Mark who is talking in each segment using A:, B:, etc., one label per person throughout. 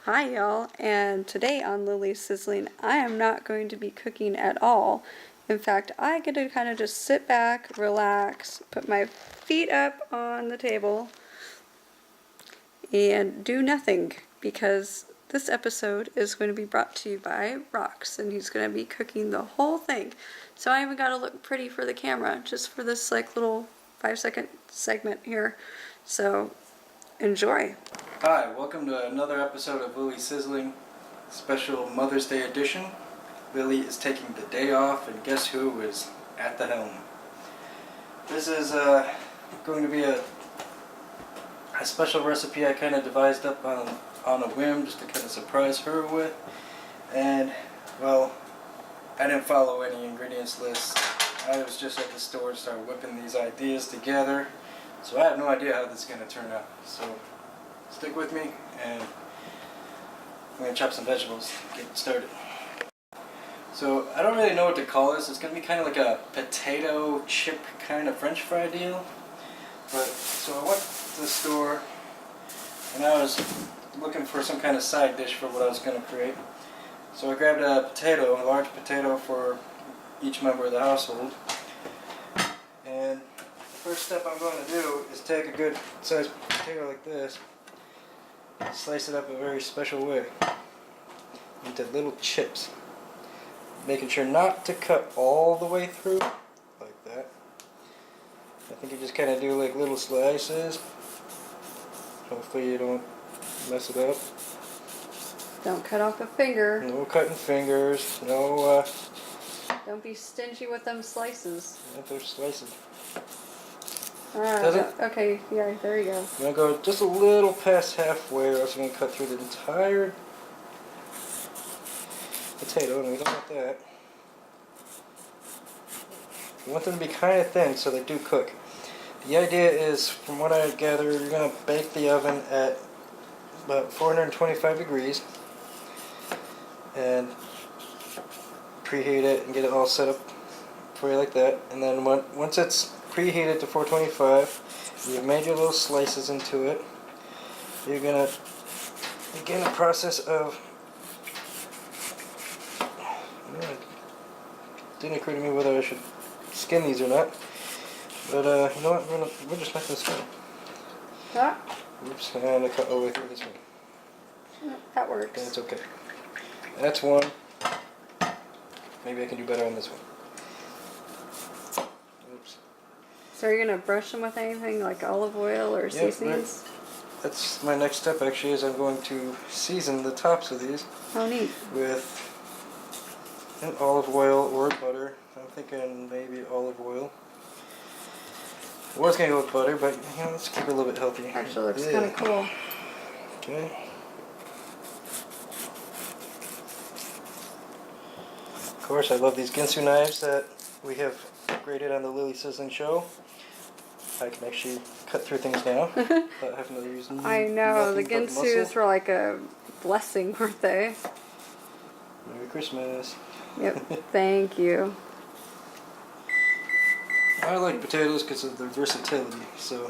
A: Hi y'all, and today on Lily's Sizzling, I am not going to be cooking at all. In fact, I get to kind of just sit back, relax, put my feet up on the table, and do nothing, because this episode is going to be brought to you by Rox, and he's going to be cooking the whole thing. So I even got to look pretty for the camera, just for this like little 5-second segment here. So enjoy.
B: Hi, welcome to another episode of Lily's Sizzling, special Mother's Day edition. Lily is taking the day off, and guess who is at the helm? This is going to be a special recipe I kind of devised up on a whim, just to kind of surprise her with. And, well, I didn't follow any ingredients list. I was just at the store and started whipping these ideas together. So I have no idea how this is going to turn out. So stick with me, and I'm going to chop some vegetables to get started. So I don't really know what to call this. It's going to be kind of like a potato chip kind of french fry deal. But so I went to the store and I was looking for some kind of side dish for what I was going to create. So I grabbed a potato, a large potato for each member of the household. And the first step I'm going to do is take a good sized potato like this, slice it up a very special way into little chips, making sure not to cut all the way through like that. I think you just kind of do like little slices. Hopefully you don't mess it up.
A: Don't cut off a finger.
B: No cutting fingers. No.
A: Don't be stingy with them slices.
B: Not those slices.
A: Okay, yeah, there you go.
B: I'm going to go just a little past halfway, or else I'm going to cut through the entire potato, and we don't want that. You want them to be kind of thin so they do cook. The idea is, from what I gather, you're going to bake the oven at about 425 degrees and preheat it and get it all set up for you like that. And then once it's preheated to 425, you've made your little slices into it, you're going to begin the process of, it didn't occur to me whether I should skin these or not, but you know what, we're just not going to skin them.
A: Yeah.
B: Oops, and I cut all the way through this one.
A: That works.
B: That's okay. That's one. Maybe I can do better on this one. Oops.
A: So are you going to brush them with anything like olive oil or seasonings?
B: Right. That's my next step actually, is I'm going to season the tops of these.
A: Oh, neat.
B: With an olive oil or butter. I'm thinking maybe olive oil. I was going to go with butter, but you know, let's keep it a little bit healthy.
A: Actually looks kind of cool.
B: Okay. Of course, I love these Ginsu knives that we have graded on the Lily Sizzling show. I can actually cut through things now without having to use
A: I know, the Ginsus were like a blessing, weren't they?
B: Merry Christmas.
A: Yep, thank you.
B: I like potatoes because of their versatility, so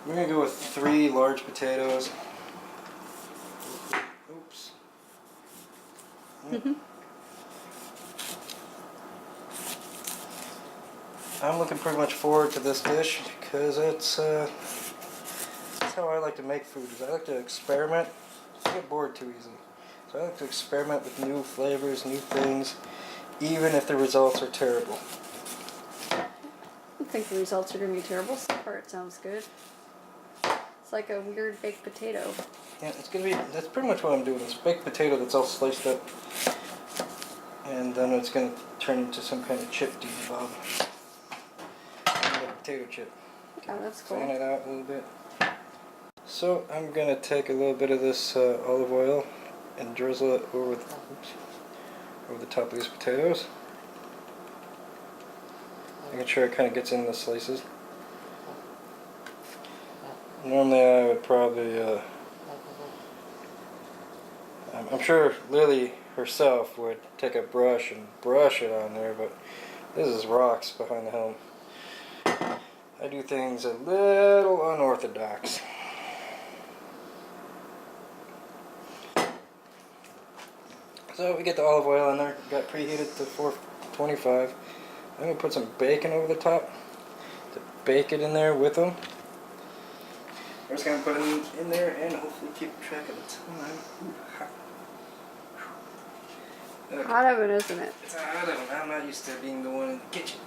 B: we're going to go with 3 large potatoes. Oops. I'm looking pretty much forward to this dish because that's how I like to make food. Is I like to experiment. I get bored too easily. So I like to experiment with new flavors, new things, even if the results are terrible.
A: I don't think the results are going to be terrible. So far it sounds good. It's like a weird baked potato.
B: Yeah, it's going to be, that's pretty much what I'm doing. It's baked potato that's all sliced up. And then it's going to turn into some kind of chip bob. Potato chip.
A: Oh, that's cool.
B: Fan it out a little bit. So I'm going to take a little bit of this olive oil and drizzle it over the top of these potatoes. Making sure it kind of gets in the slices. Normally I would probably, I'm sure Lily herself would take a brush and brush it on there, but this is Rox behind the helm. I do things a little unorthodox. So we get the olive oil in there, got preheated to 425. I'm going to put some bacon over the top to bake it in there with them. We're just going to put it in there and hopefully keep track of the time. Ooh, hot. Okay.
A: Hot oven, isn't it?
B: It's a hot oven. I'm not used to being the one in the kitchen.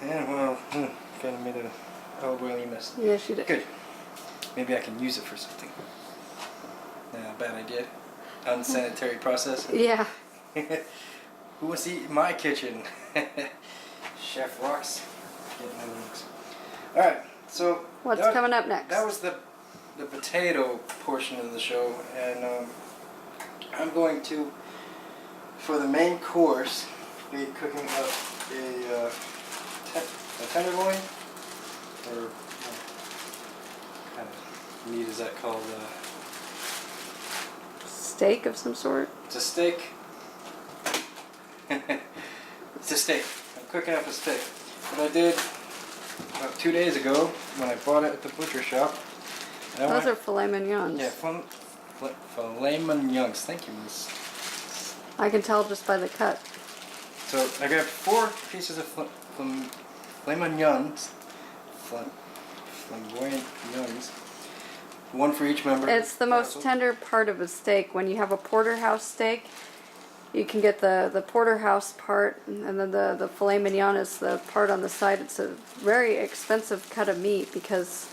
B: And well, kind of made a olive oily mess.
A: Yes, you did.
B: Good. Maybe I can use it for something. Nah, bad idea. Unsanitary process.
A: Yeah.
B: Who wants to eat in my kitchen? Chef Rocks. Getting my links. Alright, so
A: What's coming up next?
B: That was the potato portion of the show, and I'm going to, for the main course, be cooking up a tenderloin, or what kind of meat is that called?
A: Steak of some sort?
B: It's a steak. It's a steak. I'm cooking up a steak. What I did about 2 days ago when I bought it at the butcher shop.
A: Those are filet mignons.
B: Yeah, filet mignons. Thank you, miss.
A: I can tell just by the cut.
B: So I got 4 pieces of filet mignons. Flamboyant mignons. 1 for each member.
A: It's the most tender part of a steak. When you have a porterhouse steak, you can get the porterhouse part, and then the filet mignon is the part on the side. It's a very expensive cut of meat because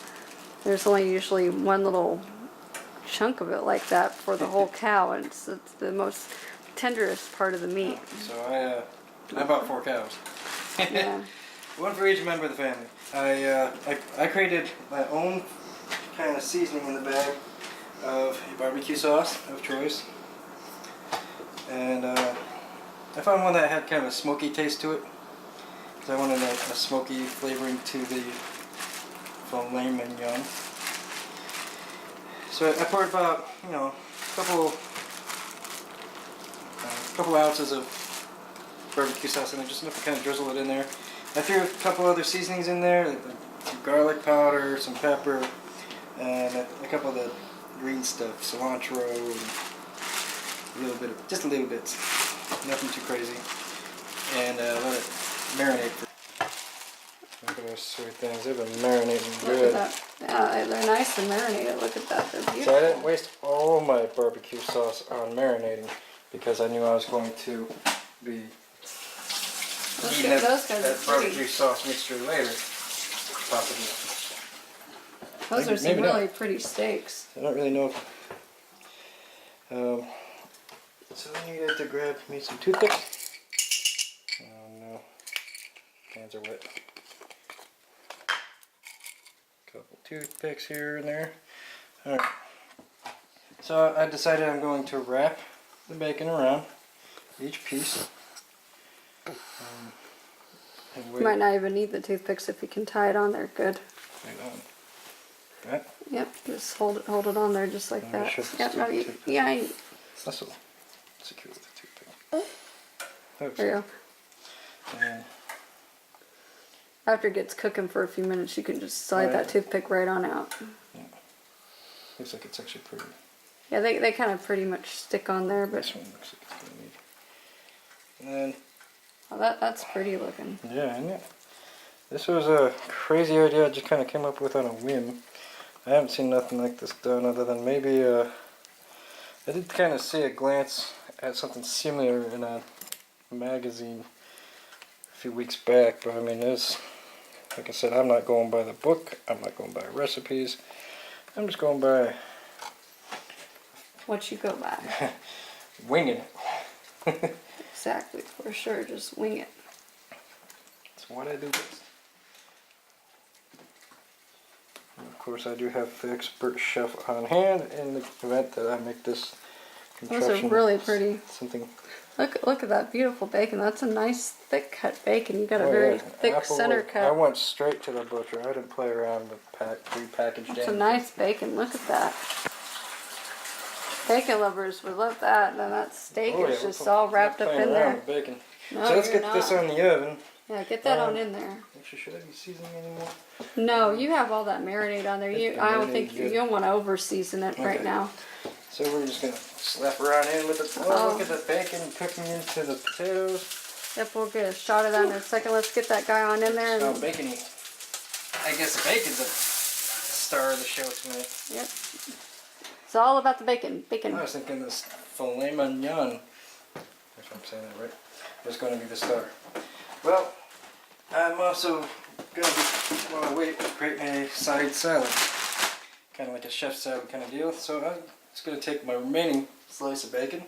A: there's only usually one little chunk of it like that for the whole cow, and it's the most tenderest part of the meat.
B: So I bought 4 cows.
A: Yeah.
B: 1 for each member of the family. I created my own kind of seasoning in the bag of a barbecue sauce of choice, and I found one that had kind of a smoky taste to it, because I wanted a smoky flavoring to the filet mignon. So I poured about, a couple ounces of barbecue sauce in there, just enough to kind of drizzle it in there. I threw a couple other seasonings in there, like some garlic powder, some pepper, and a couple of the green stuff, cilantro, and just a little bit, nothing too crazy, and let it marinate. Look at those sweet things, they've been marinating good.
A: Look at that. Yeah, they're nice and marinated. Look at that, they're beautiful.
B: So I didn't waste all my barbecue sauce on marinating, because I knew I was going to be eating that barbecue sauce mixture later, possibly.
A: Those are some really pretty steaks.
B: I don't really know. So then you have to grab me some toothpicks. Oh no, hands are wet. Couple toothpicks here and there. Alright. So I decided I'm going to wrap the bacon around each piece.
A: You might not even need the toothpicks if you can tie it on there good.
B: Right on. Right?
A: Yep, just hold it on there just like that. Yep, no,
B: That's all. Secure with the toothpick. Okay.
A: There you go.
B: And
A: After it gets cooking for a few minutes, you can just slide that toothpick right on out.
B: yeah. Looks like it's actually pretty.
A: Yeah, they kind of pretty much stick on there, but
B: This one looks like it's gonna need. And then
A: that's pretty looking.
B: yeah, isn't it? This was a crazy idea I just kind of came up with on a whim. I haven't seen nothing like this done other than maybe I did kind of see a glance at something similar in a magazine a few weeks back, but I mean like I said, I'm not going by the book, I'm not going by recipes, I'm just going by
A: What you go by.
B: winging it.
A: Exactly, for sure, just wing it.
B: That's what I do best. And of course I do have the expert chef on hand in the event that I make this contraption.
A: Those are really pretty.
B: Something.
A: Look at that beautiful bacon. That's a nice thick cut bacon. You got a very thick
B: Applewood.
A: center cut.
B: I went straight to the butcher. I didn't play around with prepackaged.
A: That's a nice bacon. Look at that. Bacon lovers would love that. And then that steak is just all wrapped up in there.
B: Bacon.
A: No,
B: so let's get this on the oven.
A: Yeah, get that on in there.
B: Actually, should I be seasoning anymore?
A: No, you have all that marinade on there. I don't think you don't want to over season it right now.
B: So we're just gonna slap around in with the. Oh, look at the bacon cooking into the potatoes.
A: Yep, we'll get a shot of that in a second. Let's get that guy on in there.
B: Oh, bacony. I guess the bacon's a star of the show tonight.
A: Yep. It's all about the bacon. Bacon.
B: I was thinking this filet mignon. If I'm saying that right, was going to be the star. Well, I'm also going to be, while I wait, creating a side salad. Kind of like a chef's salad kind of deal. So I'm just going to take my remaining slice of bacon,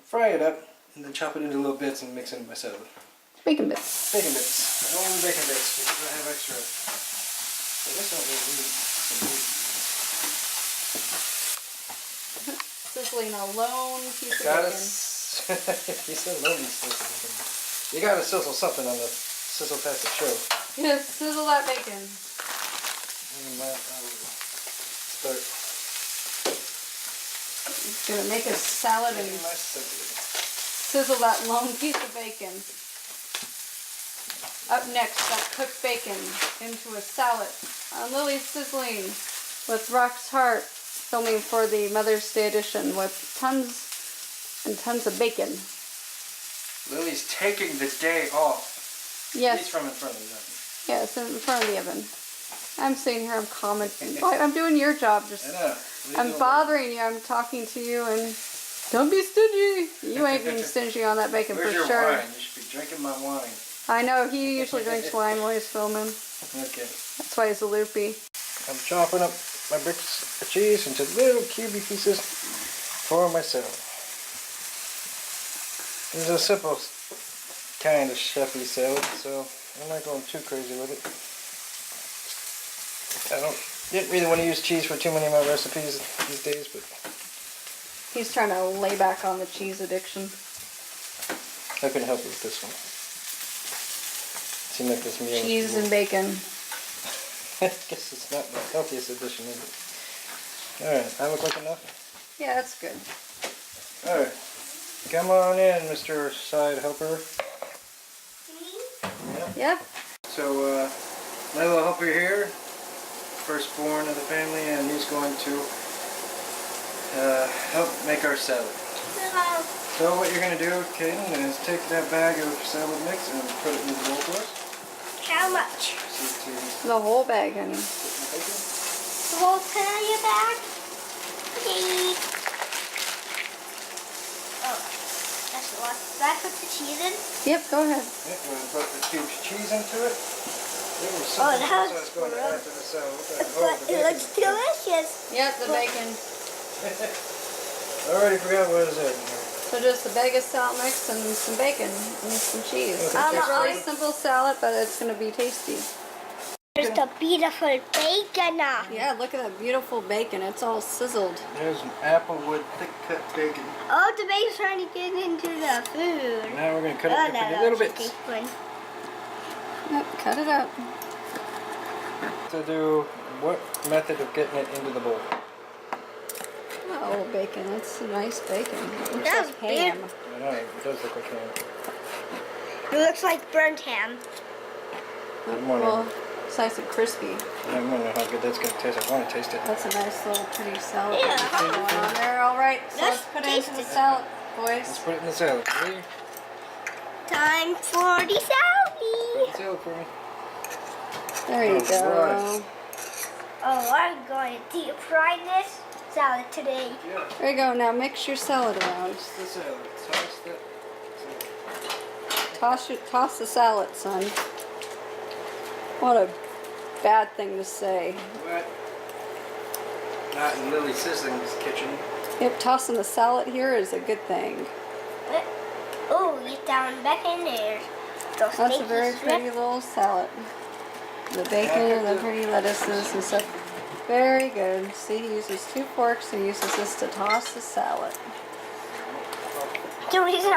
B: fry it up, and then chop it into little bits and mix it in my salad.
A: Bacon bits.
B: Bacon bits. Only bacon bits because I have extra. I guess I don't really need some meat.
A: Sizzling a lone piece of
B: Gotta
A: bacon.
B: you said lone piece of bacon. You gotta sizzle something on the sizzle past the show.
A: Yes, sizzle that bacon.
B: Start.
A: Gonna make a salad and sizzle that long piece of bacon. Up next, that cooked bacon into a salad. Lily's Sizzling with Rock's Hart, filming for the Mother's Day edition with tons and tons of bacon.
B: Lily's taking the day off.
A: Yes.
B: He's from in front of the oven.
A: Yes, in front of the oven. I'm sitting here, I'm commenting. I'm doing your job. Just,
B: I know.
A: I'm bothering you. I'm talking to you and don't be stingy. You ain't being stingy on that bacon.
B: Where's
A: for
B: your
A: sure.
B: wine? You should be drinking my wine.
A: I know, he usually drinks wine while he's filming.
B: Okay.
A: That's why he's a loopy.
B: I'm chopping up my bricks of cheese into little cubey pieces for myself. This is a simple kind of chefy salad, so I'm not going too crazy with it. I didn't really want to use cheese for too many of my recipes these days, but
A: He's trying to lay back on the cheese addiction.
B: I can help you with this one. Seems like this meal.
A: Cheese and bacon.
B: I guess it's not the healthiest addition, is it? Alright, I look like enough?
A: Yeah, that's good.
B: Alright. Come on in, Mr. Side Helper.
A: Yep.
B: So, my little helper here, firstborn of the family, and he's going to help make our salad. So what you're going to do, Kaden, is take that bag of salad mix and put it in the bowl for us.
C: How much?
A: The whole bag, honey.
C: The whole your bag? Okay. Oh, that's a lot. Did I put the cheese in?
A: Yep, go ahead.
B: Yep, we're going to put the cubed cheese into it. There was
C: Oh,
B: something
C: that
B: else I was going to add to the salad. What the
C: But
B: oh, the
C: it looks
B: bacon.
C: delicious.
A: Yep, the bacon.
B: I already forgot what it was in here.
A: So just a bag of salad mix and some bacon and some cheese. It's
B: Okay.
A: a really simple salad, but it's going to be tasty.
C: There's the beautiful bacon.
A: Yeah, look at that beautiful bacon. It's all sizzled.
B: There's an Applewood thick cut bacon.
C: Oh, the bacon's trying to get into the food.
B: Now we're going to cut
C: Oh,
B: it into little bits.
A: Yep, cut it up.
B: To do what method of getting it into the bowl?
A: Oh, bacon. That's a nice bacon. It looks
C: That's
A: like ham.
B: I know, it does look like ham.
C: It looks like burnt ham.
A: Well, it's nice and crispy.
B: I don't know how good that's going to taste. I want to taste it.
A: That's a nice little pretty salad
C: Yeah.
A: going on there. All right, so let's put it into the
C: taste it.
A: salad,
B: Let's
A: boys.
B: put it in the salad. Ready?
C: Time for the
B: Put
C: salad.
B: the salad for me.
A: There you go.
B: Alright.
C: Oh, I'm going to deep fry this salad today.
B: Yeah.
A: There you go. Now mix your salad around.
B: Toss the salad. Toss that.
A: Toss the salad, son. What a bad thing to say.
B: What? Not in Lily Sizzling's kitchen.
A: Yep, tossing the salad here is a good thing.
C: Oh, get down back in there. Those
A: That's a very
C: steaky
A: pretty little salad. The bacon and the pretty lettuces and stuff. Very good. See, he uses 2 forks and uses this to toss the salad.
C: The reason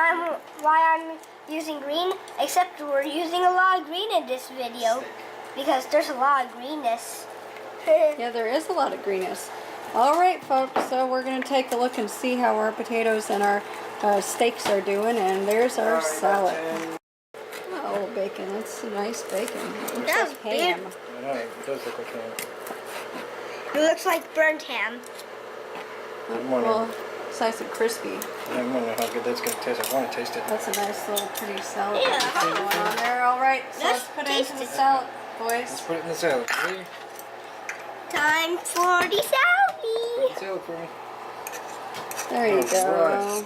C: why I'm using green, except we're using a lot of green in this video, because there's a lot of greenness.
A: Yeah, there is a lot of greenness. All right, folks, so we're going to take a look and see how our potatoes and our steaks are doing, and there's our salad. Oh, bacon. That's a nice bacon. It looks
C: That's
A: like ham.
B: I know, it does look like ham.
C: It looks like burnt ham.
A: Well, it's nice and crispy.
B: I wonder how good that's going to taste. I want to taste it.
A: That's a nice little pretty salad
C: Yeah.
A: going on there. All right, so let's put it into the salad,
B: Let's
A: boys.
B: put it in the salad. Ready?
C: Time for the
B: Put
C: salad.
B: the salad for me.
A: There you go.
B: Alright.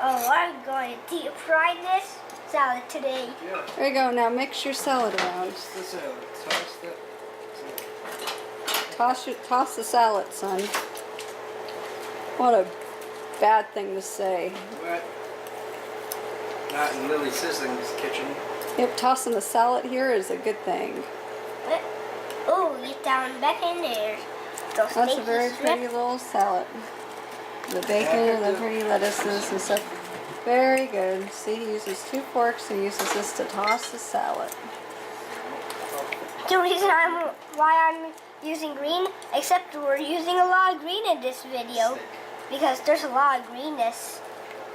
C: Oh, I'm going to deep fry this salad today.
B: Yeah.
A: There you go. Now mix your salad around.
B: Toss the salad. Toss that.
A: Toss the salad, son. What a bad thing to say.
B: What? Not in Lily Sizzling's kitchen.
A: Yep, tossing the salad here is a good thing.
C: Oh, get down back in there. Those
A: That's a
C: snaky
A: very
C: strips.
A: pretty little salad. The bacon and the pretty lettuces and stuff. Very good. See, he uses 2 forks and uses this to toss the salad.
C: The reason why I'm using green, except we're using a lot of green in this video, because there's a lot of greenness.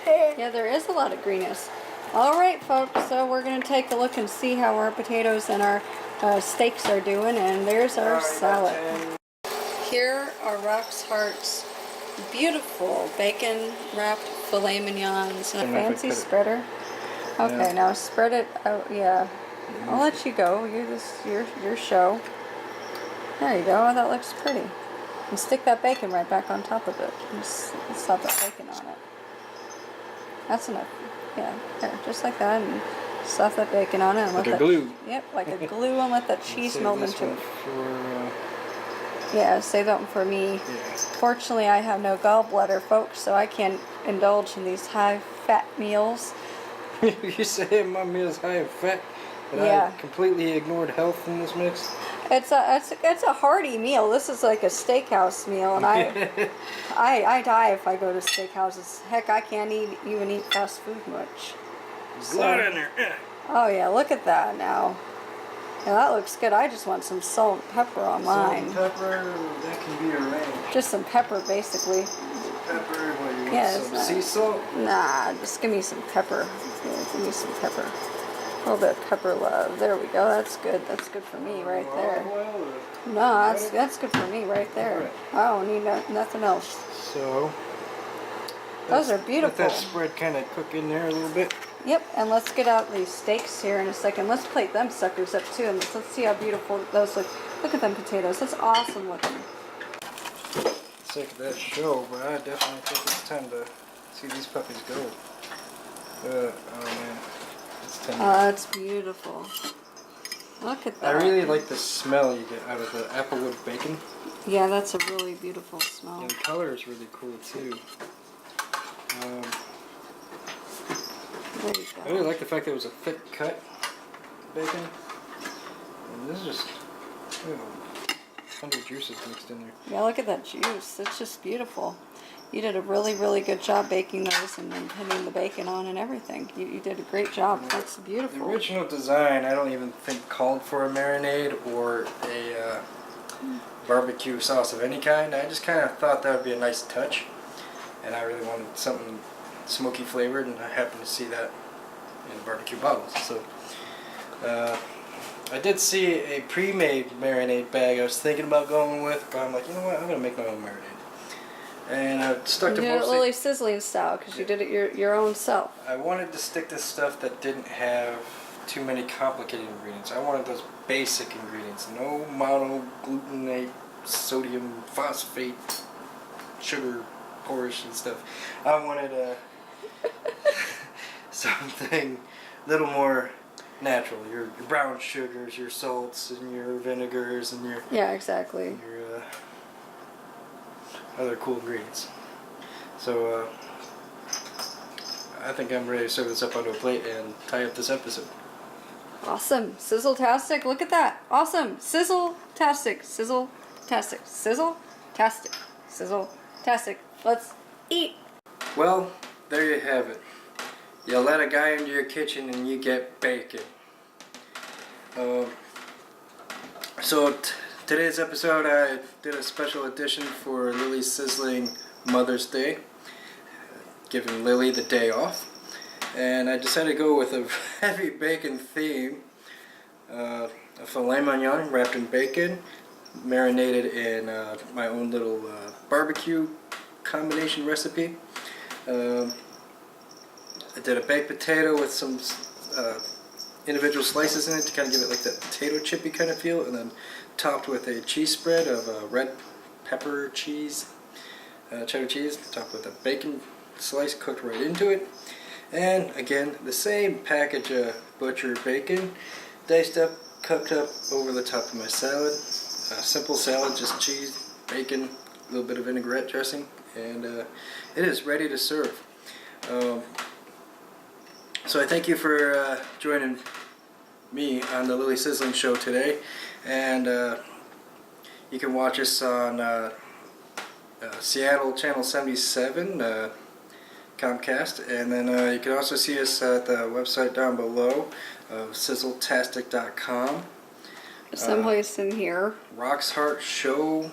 A: Yeah, there is a lot of greenness. All right, folks, so we're going to take a look and see how our potatoes and our steaks are doing, and there's our salad. Here are Hart's beautiful bacon-wrapped filet mignons. A fancy spreader. Okay, now spread it out. Yeah, I'll let you go. Your show. There you go. That looks pretty. And stick that bacon right back on top of it. And slap that bacon on it. That's enough. Yeah, there, just like that, and stuff that bacon on it. And
B: Like
A: let
B: a
A: that,
B: glue.
A: Yep, like a glue, and let that cheese melt into it.
B: For,
A: Yeah, save that one for me.
B: yeah.
A: Fortunately, I have no gallbladder, folks, so I can't indulge in these high-fat meals.
B: You say my meal's high in fat, but
A: Yeah.
B: I completely ignored health in this mix.
A: It's a hearty meal. This is like a steakhouse meal, and I die if I go to steakhouses. Heck, I can't even eat fast food much.
B: Blood in there. Yeah.
A: Oh yeah, look at that now. Yeah, that looks good. I just want some salt and pepper on mine.
B: Salt and pepper, that can be arranged.
A: Just some pepper, basically.
B: Pepper, what do you
A: Yeah,
B: want?
A: it's
B: Some
A: not-
B: sea salt?
A: Nah, just give me some pepper. Yeah, give me some pepper. A little bit of pepper love. There we go. That's good. That's good for me right there.
B: Olive oil or-
A: No, that's good for me right there.
B: Alright.
A: I don't need nothing else.
B: So,
A: Those are
B: let
A: beautiful.
B: that spread kind of cook in there a little bit.
A: Yep, and let's get out these steaks here in a second. Let's plate them suckers up too, and let's see how beautiful those look. Look at them potatoes. That's awesome looking.
B: Sick of that show, but I definitely think it's time to see these puppies go. Oh man, it's tender.
A: Oh, that's beautiful. Look at
B: I
A: that.
B: really like the smell you get out of the Applewood bacon.
A: Yeah, that's a really beautiful smell.
B: And the color is really cool too.
A: There you
B: I really
A: go.
B: like the fact that it was a thick cut bacon. And this is just, tons of juices mixed in there.
A: Yeah, look at that juice. It's just beautiful. You did a really, really good job baking those and then putting the bacon on and everything. You did a great job. That's
B: The
A: beautiful.
B: original design, I don't even think called for a marinade or a barbecue sauce of any kind. I just kind of thought that would be a nice touch, and I really wanted something smoky flavored, and I happened to see that in barbecue bottles. So I did see a pre-made marinade bag I was thinking about going with, but I'm like, you know what, I'm gonna make my own marinade. And I stuck
A: You
B: to
A: did it
B: mostly.
A: Lily Sizzling style because you did it your own self.
B: I wanted to stick to stuff that didn't have too many complicated ingredients. I wanted those basic ingredients. No monoglutamate, sodium phosphate, sugar, porridge and stuff. I wanted something a little more natural. Your brown sugars, your salts, and your vinegars, and your
A: Yeah, exactly.
B: other cool ingredients. So I think I'm ready to serve this up onto a plate and tie up this episode.
A: Awesome. Sizzle-tastic. Look at that. Awesome. Sizzle-tastic. Sizzle-tastic. Sizzle-tastic. Sizzle-tastic. Let's eat.
B: Well, there you have it. You let a guy into your kitchen and you get bacon. Today's episode I did a special edition for Lily's Sizzling Mother's Day, giving Lily the day off. And I decided to go with a heavy bacon theme. A filet mignon wrapped in bacon, marinated in my own little barbecue combination recipe. I did a baked potato with some individual slices in it to kind of give it like that potato chippy kind of feel, and then topped with a cheese spread of red pepper cheese, cheddar cheese, topped with a bacon slice cooked right into it. And again, the same package of butcher bacon, diced up, cooked up over the top of my salad. Simple salad, just cheese, bacon, a little bit of vinaigrette dressing, and it is ready to serve. So I thank you for joining me on the Lily Sizzling show today, and you can watch us on Seattle Channel 77, Comcast, and then you can also see us at the website down below of sizzletastic.com.
A: Someplace in here.
B: Rock's Hart Show.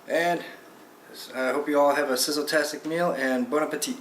B: And I hope you all have a sizzle-tastic meal, and bon appetit.